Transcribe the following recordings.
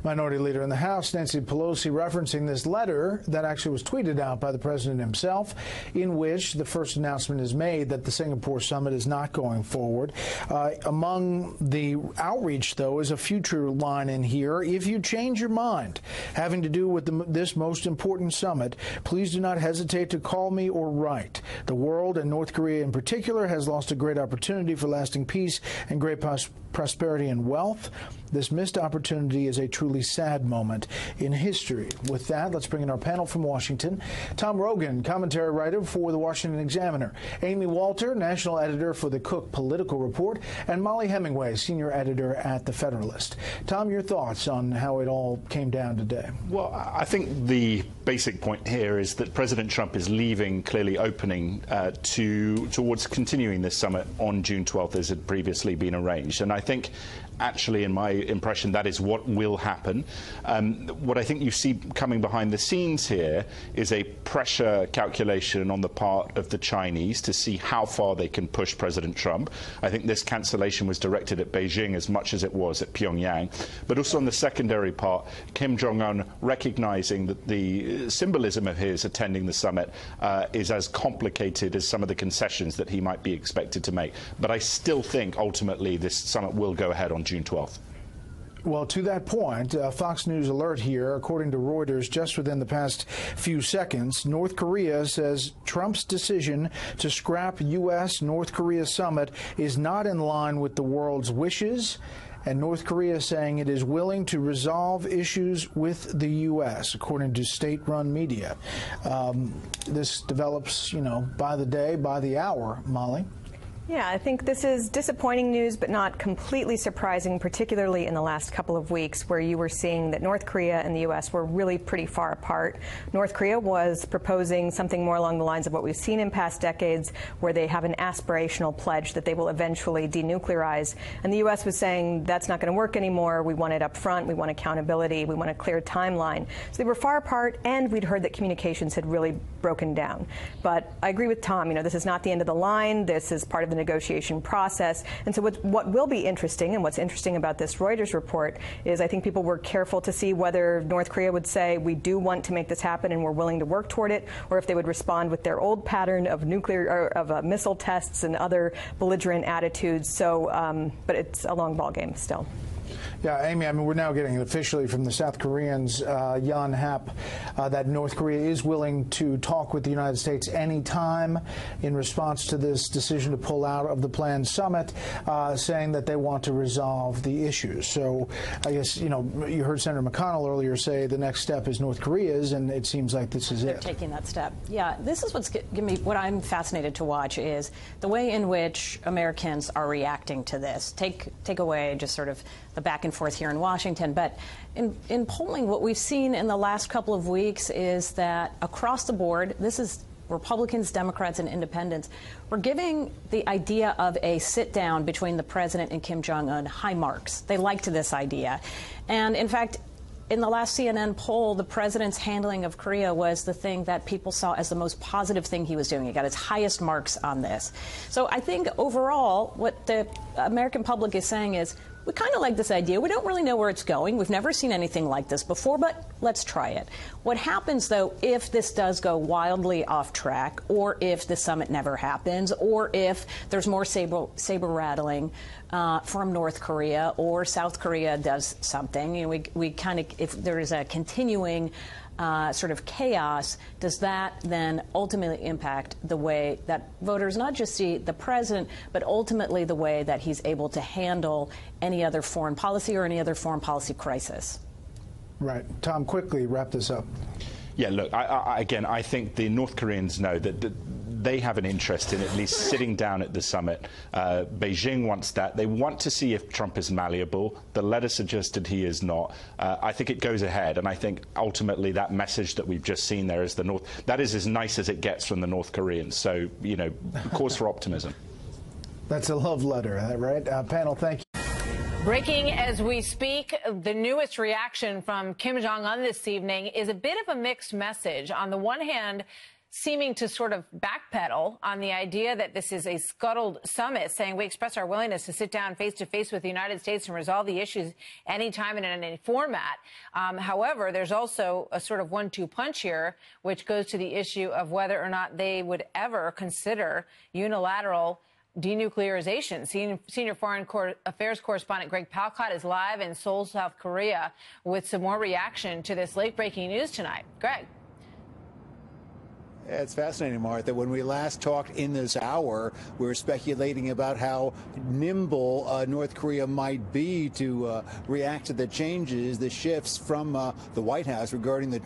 Minority Leader in the House, Nancy Pelosi, referencing this letter that actually was tweeted out by the president himself, in which the first announcement is made that the Singapore summit is not going forward. Among the outreach, though, is a future line in here. If you change your mind having to do with this most important summit, please do not hesitate to call me or write. The world, and North Korea in particular, has lost a great opportunity for lasting peace and great prosperity and wealth. This missed opportunity is a truly sad moment in history. With that, let's bring in our panel from Washington. Tom Rogan, commentary writer for the Washington Examiner. Amy Walter, national editor for the Cook Political Report. And Molly Hemingway, senior editor at The Federalist. Tom, your thoughts on how it all came down today? Well, I think the basic point here is that President Trump is leaving clearly opening towards continuing this summit on June 12th as had previously been arranged. And I think actually, in my impression, that is what will happen. What I think you see coming behind the scenes here is a pressure calculation on the part of the Chinese to see how far they can push President Trump. I think this cancellation was directed at Beijing as much as it was at Pyongyang. But also on the secondary part, Kim Jong-un recognizing that the symbolism of his attending the summit is as complicated as some of the concessions that he might be expected to make. But I still think ultimately this summit will go ahead on June 12th. Well, to that point, Fox News alert here, according to Reuters, just within the past few seconds, North Korea says Trump's decision to scrap U.S.-North Korea summit is not in line with the world's wishes, and North Korea saying it is willing to resolve issues with the U.S., according to state-run media. This develops, by the day, by the hour, Molly. Yeah, I think this is disappointing news, but not completely surprising, particularly in the last couple of weeks where you were seeing that North Korea and the U.S. were really pretty far apart. North Korea was proposing something more along the lines of what we've seen in past decades, where they have an aspirational pledge that they will eventually denuclearize. And the U.S. was saying that's not going to work anymore. We want it up front. We want accountability. We want a clear timeline. So they were far apart, and we'd heard that communications had really broken down. But I agree with Tom. This is not the end of the line. This is part of the negotiation process. And so what will be interesting, and what's interesting about this Reuters report, is I think people were careful to see whether North Korea would say, we do want to make this happen and we're willing to work toward it, or if they would respond with their old pattern of missile tests and other belligerent attitudes. So, but it's a long ball game still. Yeah, Amy, we're now getting officially from the South Koreans, Yon Hap, that North Korea is willing to talk with the United States anytime in response to this decision to pull out of the planned summit, saying that they want to resolve the issues. So I guess, you heard Senator McConnell earlier say the next step is North Korea's, and it seems like this is it. They're taking that step. Yeah, this is what I'm fascinated to watch is the way in which Americans are reacting to this. Take away just sort of the back and forth here in Washington. But in polling, what we've seen in the last couple of weeks is that across the board, this is Republicans, Democrats, and independents, we're giving the idea of a sit-down between the president and Kim Jong-un high marks. They liked this idea. And in fact, in the last CNN poll, the president's handling of Korea was the thing that people saw as the most positive thing he was doing. He got his highest marks on this. So I think overall, what the American public is saying is, we kind of like this idea. We don't really know where it's going. We've never seen anything like this before, but let's try it. What happens, though, if this does go wildly off track, or if the summit never happens, or if there's more saber rattling from North Korea, or South Korea does something, we kind of, if there is a continuing sort of chaos, does that then ultimately impact the way that voters not just see the president, but ultimately the way that he's able to handle any other foreign policy or any other foreign policy crisis? Right. Tom, quickly wrap this up. Yeah, look, I think the North Koreans know that they have an interest in at least sitting down at the summit. Beijing wants that. They want to see if Trump is malleable. The letter suggested he is not. I think it goes ahead, and I think ultimately that message that we've just seen there is that is as nice as it gets from the North Koreans. So, cause for optimism. That's a love letter, right? Panel, thank you. Breaking as we speak, the newest reaction from Kim Jong-un this evening is a bit of a mixed message. On the one hand, seeming to sort of backpedal on the idea that this is a scuttled summit, saying we express our willingness to sit down face to face with the United States and resolve the issues anytime and in any format. However, there's also a sort of 1-2 punch here, which goes to the issue of whether or not they would ever consider unilateral denuclearization. Senior Foreign Affairs correspondent Greg Palcott is live in Seoul, South Korea, with some more reaction to this late-breaking news tonight. Greg. It's fascinating, Martha. When we last talked in this hour, we were speculating about how nimble North Korea might be to react to the changes, the shifts from the White House regarding the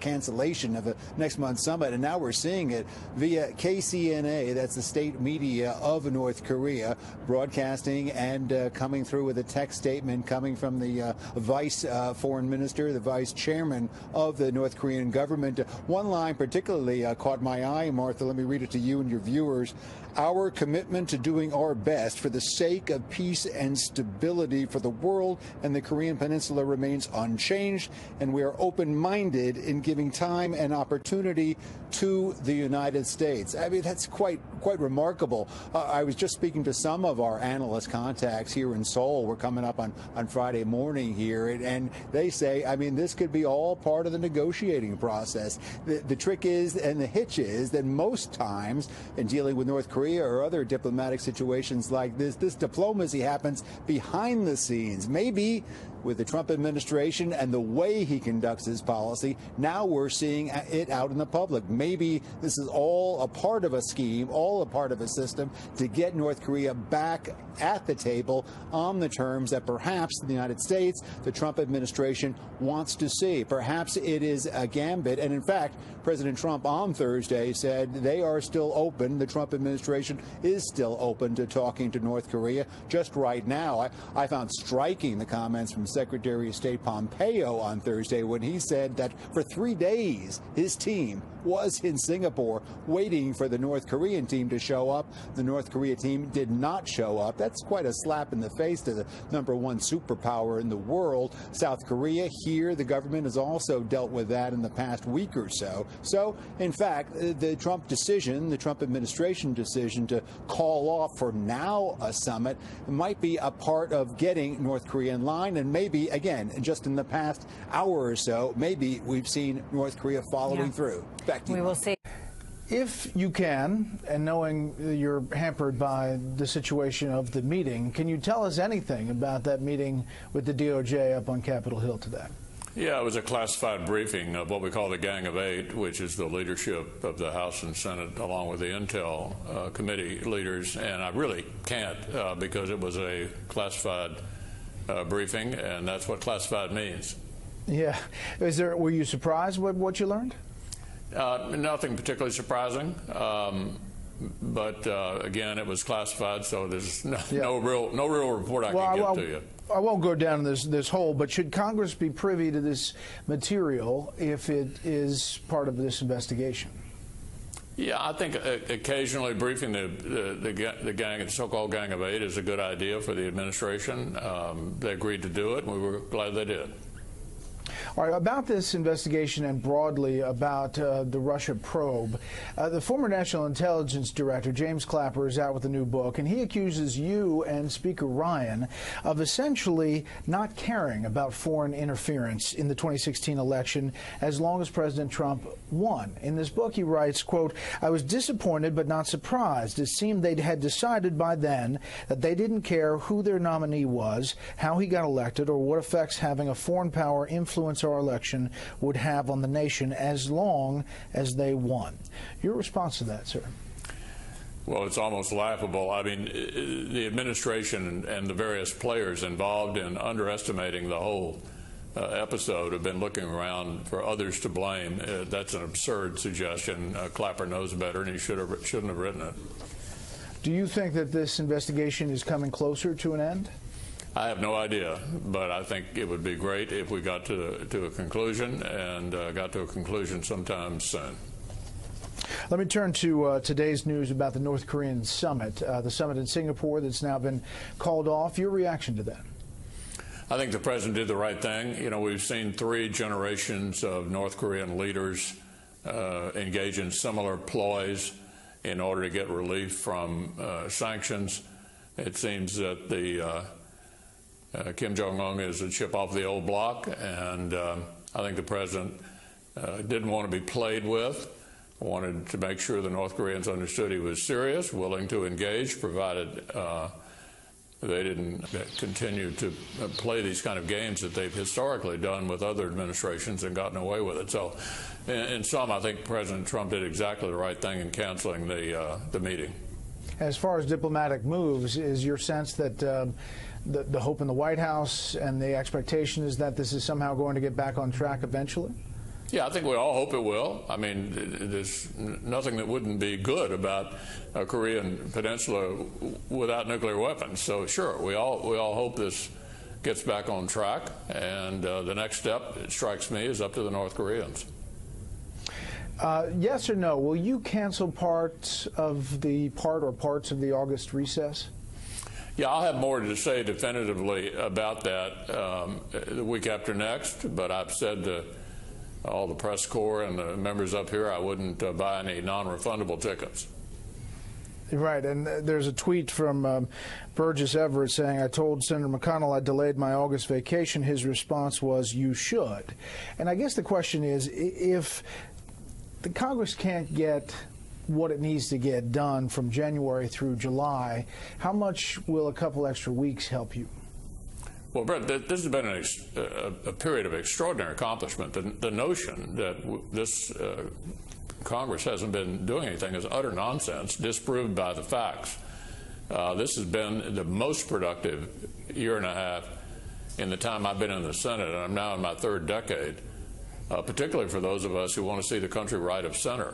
cancellation of the next month's summit. And now we're seeing it via KCNA, that's the state media of North Korea, broadcasting and coming through with a text statement coming from the vice foreign minister, the vice chairman of the North Korean government. One line particularly caught my eye, Martha. Let me read it to you and your viewers. Our commitment to doing our best for the sake of peace and stability for the world and the Korean Peninsula remains unchanged, and we are open-minded in giving time and opportunity to the United States. I mean, that's quite remarkable. I was just speaking to some of our analyst contacts here in Seoul. We're coming up on Friday morning here, and they say, I mean, this could be all part of the negotiating process. The trick is, and the hitch is, that most times in dealing with North Korea or other diplomatic situations like this diplomacy happens behind the scenes. Maybe with the Trump administration and the way he conducts his policy, now we're seeing it out in the public. Maybe this is all a part of a scheme, all a part of a system to get North Korea back at the table on the terms that perhaps the United States, the Trump administration, wants to see. Perhaps it is a gambit. And in fact, President Trump on Thursday said they are still open. The Trump administration is still open to talking to North Korea. Just right now, I found striking the comments from Secretary of State Pompeo on Thursday when he said that for 3 days his team was in Singapore waiting for the North Korean team to show up. The North Korea team did not show up. That's quite a slap in the face to the #1 superpower in the world. South Korea here, the government has also dealt with that in the past week or so. So, in fact, the Trump decision, the Trump administration decision to call off for now a summit might be a part of getting North Korea in line. And maybe, again, just in the past hour or so, maybe we've seen North Korea following through. Back to you. We will see. If you can, and knowing you're hampered by the situation of the meeting, can you tell us anything about that meeting with the DOJ up on Capitol Hill today? Yeah, it was a classified briefing of what we call the Gang of Eight, which is the leadership of the House and Senate, along with the Intel committee leaders. And I really can't because it was a classified briefing, and that's what classified means. Yeah. Were you surprised with what you learned? Nothing particularly surprising. But again, it was classified, so there's no real report I can give to you. I won't go down this hole, but should Congress be privy to this material if it is part of this investigation? Yeah, I think occasionally briefing the gang, the so-called Gang of Eight, is a good idea for the administration. They agreed to do it, and we were glad they did. All right, about this investigation and broadly about the Russia probe, the former National Intelligence Director, James Clapper, is out with a new book, and he accuses you and Speaker Ryan of essentially not caring about foreign interference in the 2016 election as long as President Trump won. In this book, he writes, quote, I was disappointed but not surprised. It seemed they had decided by then that they didn't care who their nominee was, how he got elected, or what effects having a foreign power influence our election would have on the nation as long as they won. Your response to that, sir? Well, it's almost laughable. I mean, the administration and the various players involved in underestimating the whole episode have been looking around for others to blame. That's an absurd suggestion. Clapper knows better, and he shouldn't have written it. Do you think that this investigation is coming closer to an end? I have no idea, but I think it would be great if we got to a conclusion, and got to a conclusion sometime soon. Let me turn to today's news about the North Korean summit, the summit in Singapore that's now been called off. Your reaction to that? I think the president did the right thing. You know, we've seen 3 generations of North Korean leaders engage in similar ploys in order to get relief from sanctions. It seems that the Kim Jong-un is a chip off the old block, and I think the president didn't want to be played with, wanted to make sure the North Koreans understood he was serious, willing to engage, provided they didn't continue to play these kind of games that they've historically done with other administrations and gotten away with it. So in sum, I think President Trump did exactly the right thing in canceling the meeting. As far as diplomatic moves, is your sense that the hope in the White House and the expectation is that this is somehow going to get back on track eventually? Yeah, I think we all hope it will. I mean, there's nothing that wouldn't be good about a Korean peninsula without nuclear weapons. So sure, we all hope this gets back on track, and the next step, it strikes me, is up to the North Koreans. Yes or no, will you cancel parts of the parts of the August recess? Yeah, I'll have more to say definitively about that the week after next, but I've said to all the press corps and the members up here I wouldn't buy any non-refundable tickets. Right, and there's a tweet from Burgess Everett saying, I told Senator McConnell I delayed my August vacation. His response was, you should. And I guess the question is, if the Congress can't get what it needs to get done from January through July, how much will a couple extra weeks help you? Well, Brett, this has been a period of extraordinary accomplishment. The notion that this Congress hasn't been doing anything is utter nonsense, disproved by the facts. This has been the most productive year and a half in the time I've been in the Senate, and I'm now in my third decade, particularly for those of us who want to see the country right of center.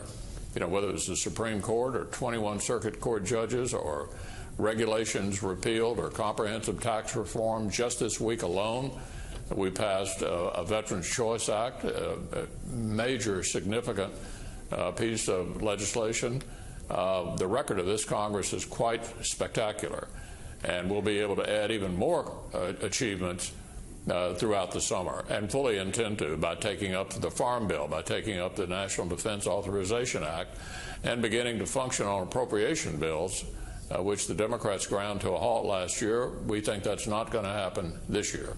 You know, whether it's the Supreme Court or 21 Circuit Court judges or regulations repealed or comprehensive tax reform. Just this week alone, we passed a Veterans Choice Act, a major significant piece of legislation. The record of this Congress is quite spectacular, and we'll be able to add even more achievements throughout the summer, and fully intend to, by taking up the Farm Bill, by taking up the National Defense Authorization Act, and beginning to function on appropriation bills, which the Democrats ground to a halt last year. We think that's not going to happen this year.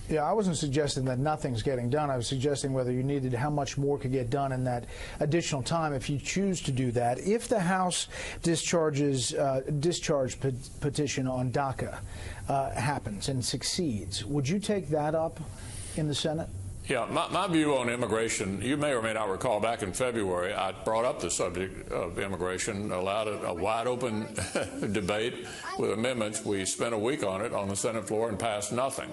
Yeah, I wasn't suggesting that nothing's getting done. I was suggesting whether you needed how much more could get done in that additional time if you choose to do that. If the House discharge petition on DACA happens and succeeds, would you take that up in the Senate? Yeah, my view on immigration, you may or may not recall back in February, I brought up the subject of immigration, allowed a wide open debate with amendments. We spent a week on it on the Senate floor and passed nothing.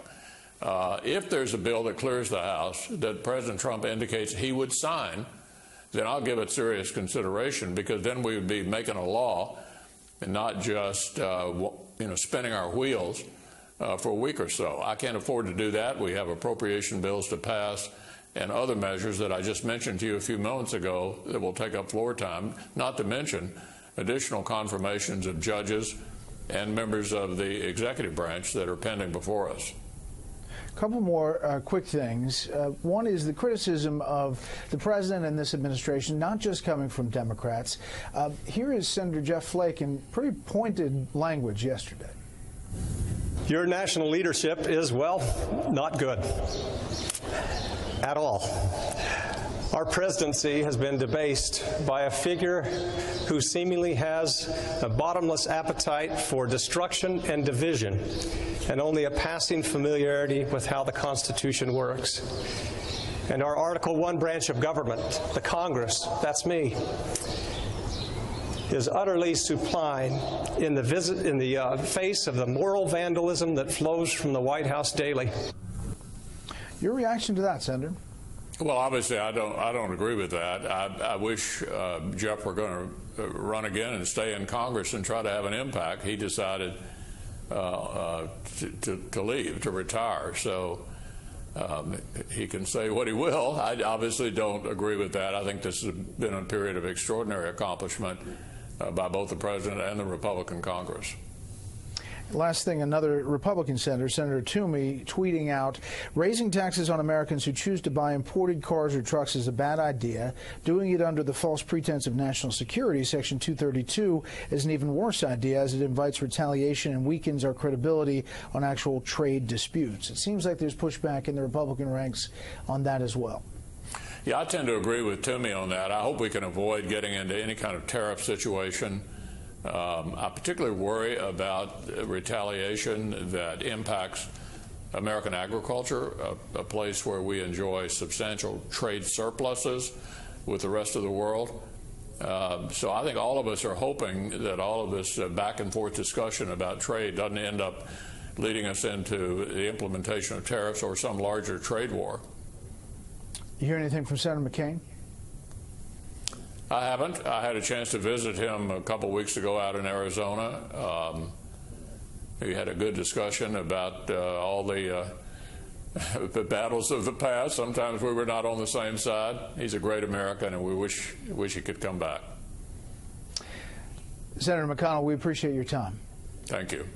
If there's a bill that clears the House that President Trump indicates he would sign, then I'll give it serious consideration, because then we would be making a law and not just spinning our wheels for a week or so. I can't afford to do that. We have appropriation bills to pass and other measures that I just mentioned to you a few moments ago that will take up floor time, not to mention additional confirmations of judges and members of the executive branch that are pending before us. A couple more quick things. One is the criticism of the president and this administration, not just coming from Democrats. Here is Senator Jeff Flake in pretty pointed language yesterday. Your national leadership is, well, not good at all. Our presidency has been debased by a figure who seemingly has a bottomless appetite for destruction and division, and only a passing familiarity with how the Constitution works. And our Article I branch of government, the Congress, that's me, is utterly supine in the face of the moral vandalism that flows from the White House daily. Your reaction to that, Senator? Well, obviously, I don't agree with that. I wish Jeff were going to run again and stay in Congress and try to have an impact. He decided to leave, to retire. So he can say what he will. I obviously don't agree with that. I think this has been a period of extraordinary accomplishment by both the president and the Republican Congress. Last thing, another Republican senator, Senator Toomey, tweeting out, raising taxes on Americans who choose to buy imported cars or trucks is a bad idea. Doing it under the false pretense of national security, Section 232, is an even worse idea as it invites retaliation and weakens our credibility on actual trade disputes. It seems like there's pushback in the Republican ranks on that as well. Yeah, I tend to agree with Toomey on that. I hope we can avoid getting into any kind of tariff situation. I particularly worry about retaliation that impacts American agriculture, a place where we enjoy substantial trade surpluses with the rest of the world. So I think all of us are hoping that all of this back and forth discussion about trade doesn't end up leading us into the implementation of tariffs or some larger trade war. You hear anything from Senator McCain? I haven't. I had a chance to visit him a couple of weeks ago out in Arizona. We had a good discussion about all the battles of the past. Sometimes we were not on the same side. He's a great American, and we wish he could come back. Senator McConnell, we appreciate your time. Thank you.